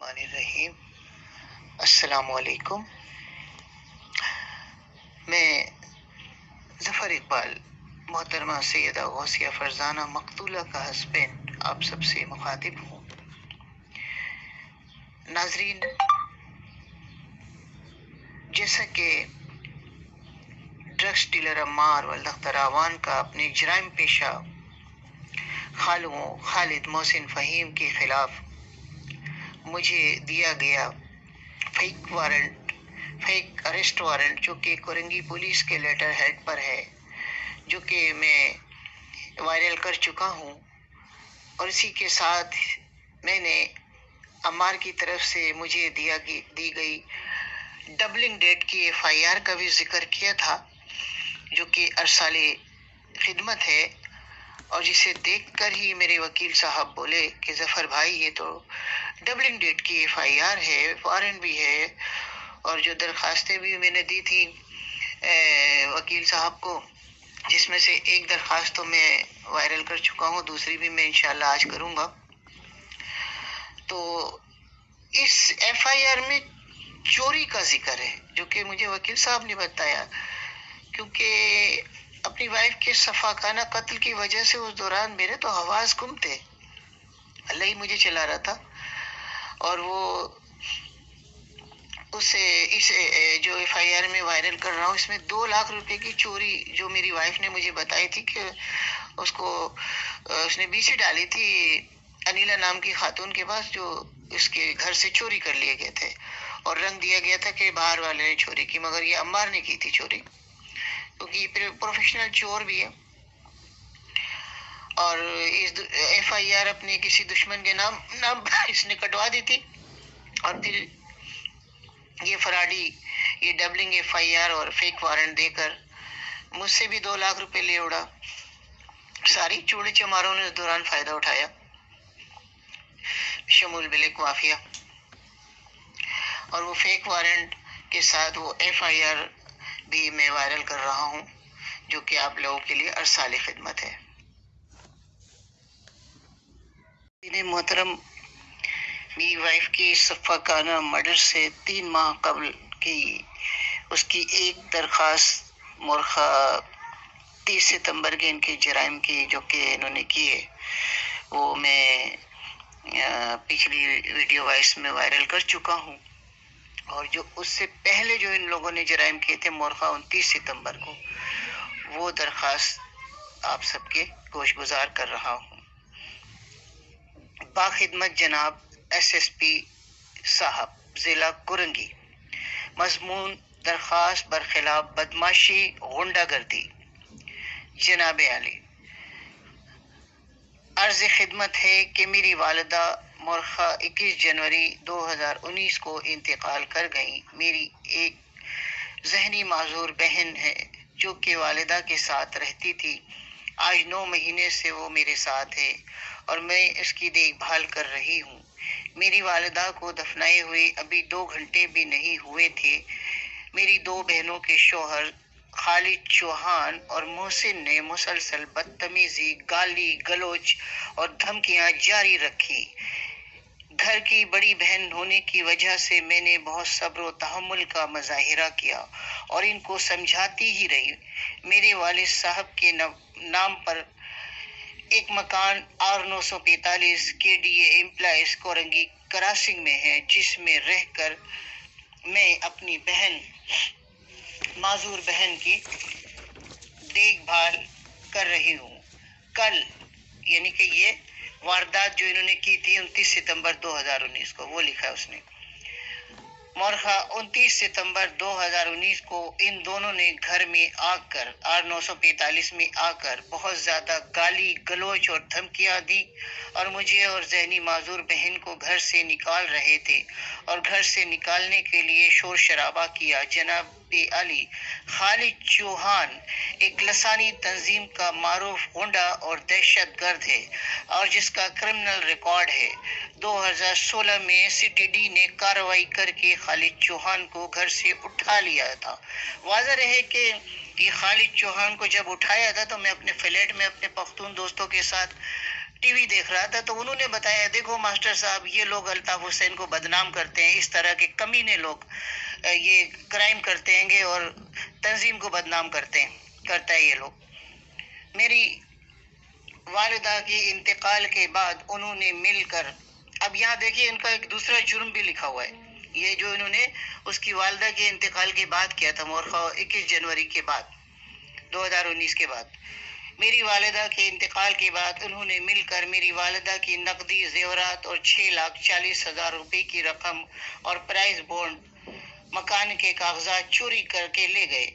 الرحیم السلام علیکم۔ میں ظفر اقبال، محترمہ سیدہ غوثیہ فرزانہ مقتولہ کا ہسبینڈ، آپ سب سے مخاطب ہوں۔ ناظرین، جیسا کہ ڈرگس ڈیلر عمار والدختراوان کا اپنے جرائم پیشہ خالوں خالد محسن فہیم کے خلاف مجھے دیا گیا فیک اریسٹ وارنٹ، جو کہ کورنگی پولیس کے لیٹر ہیڈ پر ہے، جو کہ میں وائرل کر چکا ہوں، اور اسی کے ساتھ میں نے عمار کی طرف سے مجھے دی گئی ڈبلنگ ڈیٹ کی FIR کا بھی ذکر کیا تھا، جو کہ ارسال خدمت ہے، اور جسے دیکھ کر ہی میرے وکیل صاحب بولے کہ ظفر بھائی، یہ تو ڈبلنگ ڈیٹ کی FIR ہے، وارنٹ بھی ہے، اور جو درخواستیں بھی میں نے دی تھی وکیل صاحب کو، جس میں سے ایک درخواست تو میں وائرل کر چکا ہوں، دوسری بھی میں انشاءاللہ آج کروں گا۔ تو اس FIR میں چوری کا ذکر ہے، جو کہ مجھے وکیل صاحب نے بتایا، کیونکہ اپنی وائف کے صفاقانہ قتل کی وجہ سے اس دوران میرے تو حواس گم تھے، اللہ ہی مجھے چلا رہا تھا، اور وہ اس جو FIR میں وائرل کر رہا ہوں، اس میں 2 لاکھ روپے کی چوری جو میری وائف نے مجھے بتائی تھی کہ اس نے BC ڈالی تھی انیلا نام کی خاتون کے پاس، جو اس کے گھر سے چوری کر لیے گئے تھے، اور رنگ دیا گیا تھا کہ باہر والے نے چوری کی، مگر یہ عمار نے کی تھی چوری، کیونکہ یہ پروفیشنل چور بھی ہے، اور اس FIR اپنے کسی دشمن کے نام اس نے کٹوا دی تھی، اور پھر یہ فراڈی، یہ ڈبلنگ FIR اور فیک وارنٹ دے کر مجھ سے بھی 2 لاکھ روپے لے اڑا۔ ساری چوڑے چماروں نے اس دوران فائدہ اٹھایا، شمول بلیک مافیا، اور وہ فیک وارنٹ کے ساتھ وہ FIR بھی میں وائرل کر رہا ہوں، جو کہ آپ لوگوں کے لیے ارسال خدمت ہے۔ محترم، میری وائف کی صفاقانہ مرڈر سے 3 ماہ قبل کی اس کی ایک درخواست مورخہ 30 ستمبر کے ان کے جرائم کی جو کہ انہوں نے کیے، وہ میں پچھلی ویڈیو وائس میں وائرل کر چکا ہوں، اور جو اس سے پہلے جو ان لوگوں نے جرائم کیے تھے مورخہ 29 ستمبر کو، وہ درخواست آپ سب کے گوش گزار کر رہا ہوں۔ باخدمت جناب SSP صاحب، ضلع کورنگی، مضمون درخواست برخلاف بدماشی غنڈہ گردی۔ جناب عالی، عرض خدمت ہے کہ میری والدہ مورخہ 21 جنوری 2019 کو انتقال کر گئیں۔ میری ایک ذہنی معذور بہن ہے جو کہ والدہ کے ساتھ رہتی تھی، آج 9 مہینے سے وہ میرے ساتھ ہے اور میں اس کی دیکھ بھال کر رہی ہوں۔ میری والدہ کو دفنائے ہوئے ابھی 2 گھنٹے بھی نہیں ہوئے تھے، میری 2 بہنوں کے شوہر خالد چوہان اور محسن نے مسلسل بدتمیزی، گالی گلوچ اور دھمکیاں جاری رکھی۔ گھر کی بڑی بہن ہونے کی وجہ سے میں نے بہت صبر و تحمل کا مظاہرہ کیا اور ان کو سمجھاتی ہی رہی۔ میرے والد صاحب کے نام پر ایک مکان R945 KDA employees Korangi crossing میں ہے، جس میں رہ کر میں اپنی معذور بہن کی دیکھ بھال کر رہی ہوں۔ کل یعنی کہ یہ واردات جو انہوں نے کی تھی 29 ستمبر 2019 کو، وہ لکھا ہے اس نے، مورخہ 29 ستمبر 2019 کو ان دونوں نے گھر میں آ کر R945 میں آ کر بہت زیادہ گالی گلوچ اور دھمکیاں دی، اور مجھے اور ذہنی معذور بہن کو گھر سے نکال رہے تھے، اور گھر سے نکالنے کے لیے شور شرابہ کیا۔ جناب علی، خالد چوہان ایک لسانی تنظیم کا معروف غنڈہ اور دہشت گرد ہے، اور جس کا کرمنل ریکارڈ ہے۔ 2016 میں CTD نے کارروائی کر کے خالد چوہان کو گھر سے اٹھا لیا تھا۔ واضح رہے کہ یہ خالد چوہان کو جب اٹھایا تھا تو میں اپنے فلیٹ میں اپنے پختون دوستوں کے ساتھ ٹی وی دیکھ رہا تھا، تو انہوں نے بتایا دیکھو ماسٹر صاحب یہ لوگ الطاف حسین کو بدنام کرتے ہیں، اس طرح کے کمینے لوگ یہ کرائم کرتے ہیں گے اور تنظیم کو بدنام کرتا ہے یہ لوگ۔ میری والدہ کے انتقال کے بعد انہوں نے مل کر، اب یہاں دیکھیے ان کا ایک دوسرا جرم بھی لکھا ہوا ہے، یہ جو انہوں نے اس کی والدہ کے انتقال کے بعد کیا تھا، مورخہ 21 جنوری کے بعد 2019 کے بعد، میری والدہ کے انتقال کے بعد انہوں نے مل کر میری والدہ کی نقدی زیورات اور 6,40,000 روپے کی رقم اور پرائز بونڈ مکان کے کاغذات چوری کر کے لے گئے۔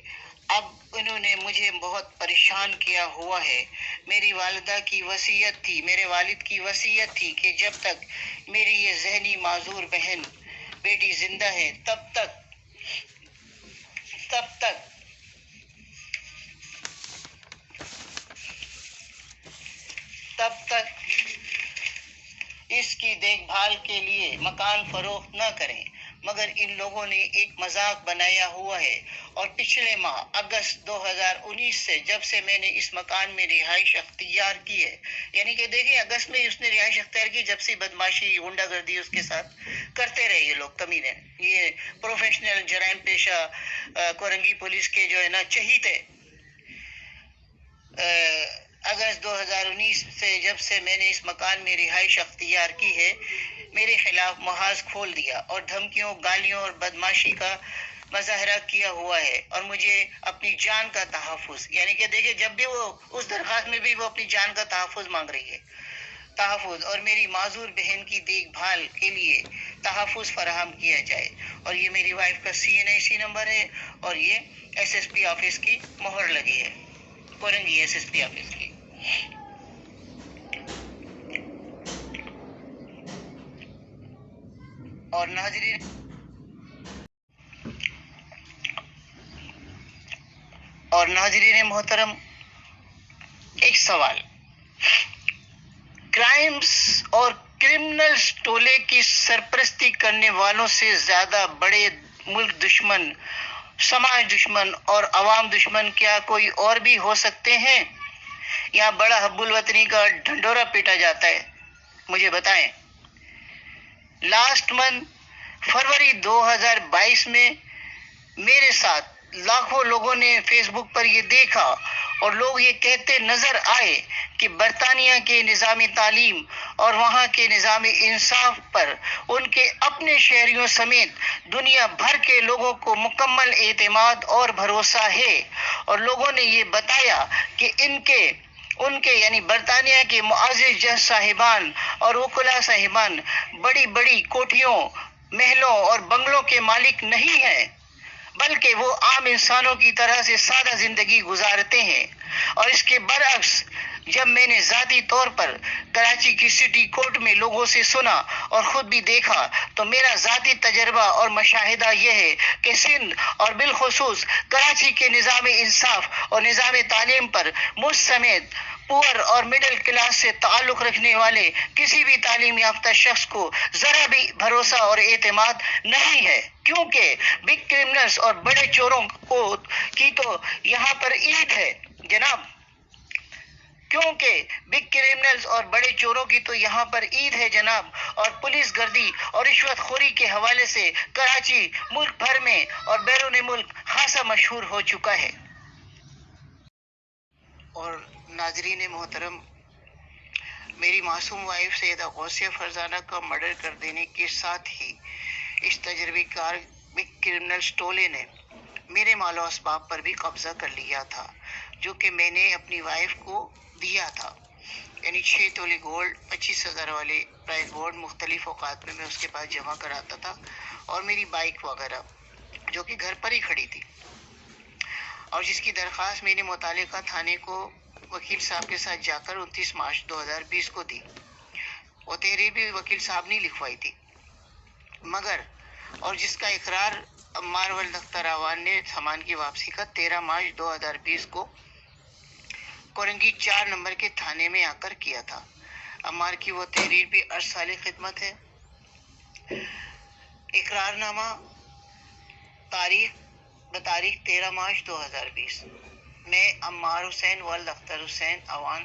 اب انہوں نے مجھے بہت پریشان کیا ہوا ہے۔ میری والدہ کی وصیت تھی، میرے والد کی وصیت تھی کہ جب تک میری یہ ذہنی معذور بہن بیٹی زندہ ہے تب تک اس کی دیکھ بھال کے لیے مکان فروخت نہ کریں، مگر ان لوگوں نے ایک مذاق بنایا ہوا ہے، اور پچھلے ماہ اگست 2019 سے جب سے میں نے اس مکان میں رہائش اختیار کی ہے، یعنی کہ دیکھیں اگست میں اس نے رہائش اختیار کی، جب سے بدماشی غنڈہ گردی اس کے ساتھ کرتے رہے یہ لوگ کمینے، یہ پروفیشنل جرائم پیشہ کورنگی پولیس کے جو ہے نا چہیتے، اگست 2019 سے جب سے میں نے اس مکان میں رہائش اختیار کی ہے، میرے خلاف محاذ کھول دیا اور دھمکیوں، گالیوں اور بدماشی کا مظاہرہ کیا ہوا ہے، اور مجھے اپنی جان کا تحفظ، یعنی کہ دیکھیں جب بھی وہ اس درخواست میں بھی وہ اپنی جان کا تحفظ مانگ رہی ہے، تحفظ اور میری معذور بہن کی دیکھ بھال کے لیے تحفظ فراہم کیا جائے، اور یہ میری وائف کا CNIC نمبر ہے، اور یہ SSP آفس کی مہر لگی ہے، کورنگی SSP آفس کی۔ اور ناظرین محترم، ایک سوال، کرائمز اور کرمنلز ٹولے کی سرپرستی کرنے والوں سے زیادہ بڑے ملک دشمن، سماج دشمن اور عوام دشمن کیا کوئی اور بھی ہو سکتے ہیں؟ یہاں بڑا حب الوطنی کا ڈھنڈورا پیٹا جاتا ہے، مجھے بتائیں۔ لاسٹ منتھ فروری 2022 میں میرے ساتھ لاکھوں لوگوں نے فیس بک پر یہ دیکھا، اور لوگ یہ کہتے نظر آئے کہ برطانیہ کے نظام تعلیم اور وہاں کے نظام انصاف پر ان کے اپنے شہریوں سمیت دنیا بھر کے لوگوں کو مکمل اعتماد اور بھروسہ ہے، اور لوگوں نے یہ بتایا کہ ان کے یعنی برطانیہ کے معزز جج صاحبان اور وکلاء صاحبان بڑی بڑی کوٹھیوں، محلوں اور بنگلوں کے مالک نہیں ہیں، بلکہ وہ عام انسانوں کی طرح سے سادہ زندگی گزارتے ہیں۔ اور اس کے برعکس جب میں نے ذاتی طور پر کراچی کی سٹی کورٹ میں لوگوں سے سنا اور خود بھی دیکھا، تو میرا ذاتی تجربہ اور مشاہدہ یہ ہے کہ سندھ اور بالخصوص کراچی کے نظام انصاف اور نظام تعلیم پر مجھ سمیت پور اور مڈل کلاس سے تعلق رکھنے والے کسی بھی تعلیم یافتہ شخص کو ذرا بھی بھروسہ اور اعتماد نہیں ہے، کیونکہ بگ کرمنلز اور بڑے چوروں کی تو یہاں پر عید ہے جناب، اور پولیس گردی اور رشوت خوری کے حوالے سے کراچی ملک بھر میں اور بیرون ملک خاصا مشہور ہو چکا ہے۔ اور ناظرین محترم، میری معصوم وائف سیدہ غوثیہ فرزانہ کا مرڈر کر دینے کے ساتھ ہی اس تجربے کار بگ کرمنلز ٹولے نے میرے مال و اسباب پر بھی قبضہ کر لیا تھا، جو کہ میں نے اپنی وائف کو دیا تھا، یعنی 6 تولے گولڈ، 25,000 والے پرائز بورڈ مختلف اوقات میں اس کے پاس جمع کراتا تھا، اور میری بائک وغیرہ جو کہ گھر پر ہی کھڑی تھی، اور جس کی درخواست میں نے متعلقہ تھانے کو وکیل صاحب کے ساتھ جا کر 29 مارچ 2020 کو دی۔ وہ تحریر بھی وکیل صاحب نے لکھوائی تھی، مگر اور جس کا اقرار عمار ولد اختر اعوان نے سامان کی واپسی کا 13 مارچ 2020 کو کورنگی 4 نمبر کے تھانے میں آ کر کیا تھا۔ عمار کی وہ تحریر بھی 8 سال خدمت ہے۔ اقرار نامہ بتاریخ 13 مارچ 2020 میں عمار حسین ولد اختر حسین اعوان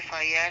FIR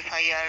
FIR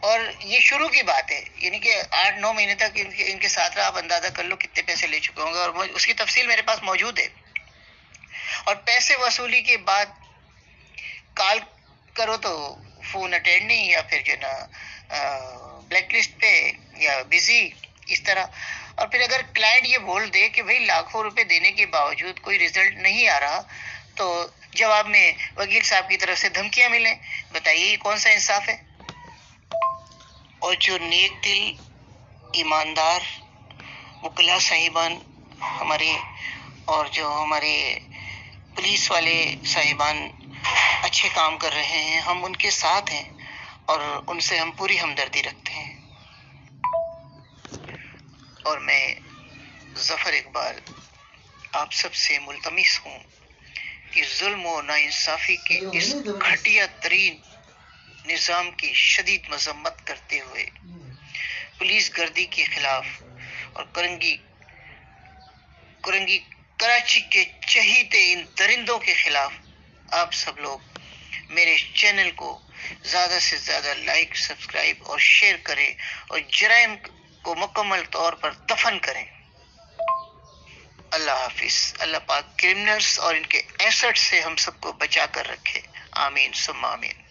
اور یہ شروع کی بات ہے، یعنی کہ 8-9 مہینے تک ان کے ساتھ رہا، آپ اندازہ کر لو کتنے پیسے لے چکے ہوں گے، اور اس کی تفصیل میرے پاس موجود ہے۔ اور پیسے وصولی کے بعد کال کرو تو فون اٹینڈ نہیں، یا پھر جو نا بلیک لسٹ پہ یا بزی اس طرح۔ اور پھر اگر کلائنٹ یہ بول دے کہ بھئی لاکھوں روپے دینے کے باوجود کوئی رزلٹ نہیں آ رہا، تو جواب میں وکیل صاحب کی طرف سے دھمکیاں ملیں، بتائیے یہ کون سا انصاف ہے؟ اور جو نیک دل ایماندار وکلا صاحبان ہمارے، اور جو ہمارے پولیس والے صاحبان اچھے کام کر رہے ہیں، ہم ان کے ساتھ ہیں اور ان سے ہم پوری ہمدردی رکھتے ہیں۔ اور میں ظفر اقبال آپ سب سے ملتمس ہوں کہ ظلم و ناانصافی کے اس گھٹیا ترین نظام کی شدید مذمت کرتے ہوئے پولیس گردی کے خلاف اور کرنگی کراچی کے چہیتے ان درندوں کے خلاف آپ سب لوگ میرے چینل کو زیادہ سے زیادہ لائک، سبسکرائب اور شیئر کریں، اور جرائم کو مکمل طور پر دفن کریں۔ اللہ حافظ۔ اللہ پاک کرمنلز اور ان کے ایسٹ سے ہم سب کو بچا کر رکھے، آمین ثم آمین۔